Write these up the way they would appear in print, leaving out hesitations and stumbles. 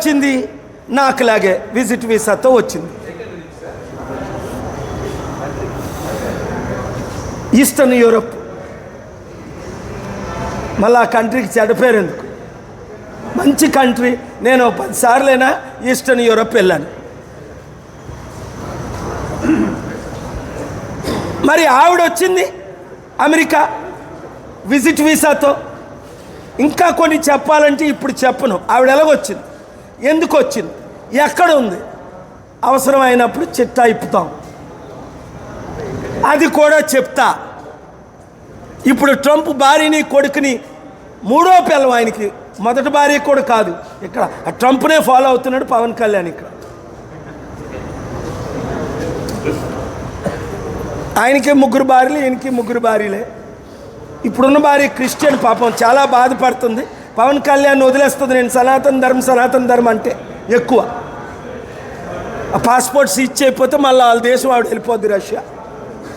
వచ్చింది? నాకులాగే విజిట్ వీసాతో వచ్చింది. Eastern Europe. మళ్ళీ ఆ కంట్రీకి చెడపేరు ఎందుకు? మంచి కంట్రీ. నేను 10 సార్లైనా ఈస్టర్న్ యూరోప్ వెళ్ళాను. మరి ఆవిడ వచ్చింది అమెరికా విజిట్ వీసాతో. ఇంకా కొన్ని చెప్పాలంటే ఇప్పుడు చెప్పను. ఆవిడ ఎలాగొచ్చింది, ఎందుకు వచ్చింది, ఎక్కడ ఉంది, అవసరమైనప్పుడు చిట్టా ఇప్పుతాం, అది కూడా చెప్తా. ఇప్పుడు ట్రంప్ భార్యని కొడుకుని, మూడో పిల్లం ఆయనకి, మొదటి భార్య కూడా కాదు, ఇక్కడ ట్రంప్నే ఫాలో అవుతున్నాడు పవన్ కళ్యాణ్. ఇక్కడ ఆయనకి 3 భార్యలు, ఈయనకి 3 భార్యలే. ఇప్పుడున్న భార్య క్రిస్టియన్, పాపం చాలా బాధపడుతుంది. పవన్ కళ్యాణ్ వదిలేస్తుంది, నేను సనాతన ధర్మం అంటే ఎక్కువ. ఆ పాస్పోర్ట్స్ ఇచ్చేయకపోతే మళ్ళీ వాళ్ళ దేశం ఆవిడ వెళ్ళిపోద్ది, రష్యా,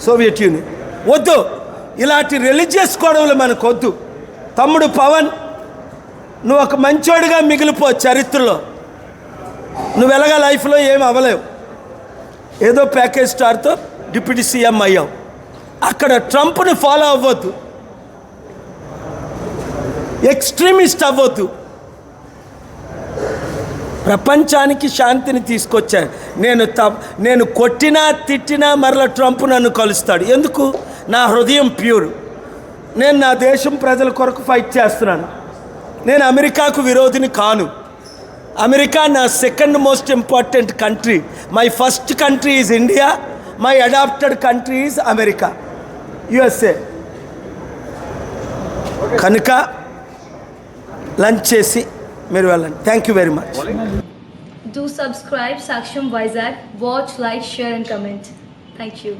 సోవియట్ యూనియన్. వద్దు, ఇలాంటి రిలీజియస్ గొడవలు మనకు వద్దు. తమ్ముడు పవన్, నువ్వు ఒక మంచోడిగా మిగిలిపో చరిత్రలో. నువ్వు ఎలాగా లైఫ్లో ఏమి అవ్వలేవు. ఏదో ప్యాకేజ్ స్టార్తో డిప్యూటీ సీఎం అయ్యావు. అక్కడ ట్రంప్ని ఫాలో అవ్వద్దు, ఎక్స్ట్రీమిస్ట్ అవ్వద్దు. ప్రపంచానికి శాంతిని తీసుకొచ్చాను. నేను కొట్టినా తిట్టినా మరలా ట్రంప్ నన్ను కలుస్తాడు. ఎందుకు? నా హృదయం ప్యూర్. నేను నా దేశం ప్రజల కొరకు ఫైట్ చేస్తున్నాను. నేను అమెరికాకు విరోధిని కాను. అమెరికా నా second most important country. My first country is India, my adopted country is America, USA. కనుక లంచ్ చేసి మీరు వెళ్ళండి. Thank you very much. Do subscribe Saksham Vizag. Watch, like, share and comment. Thank you.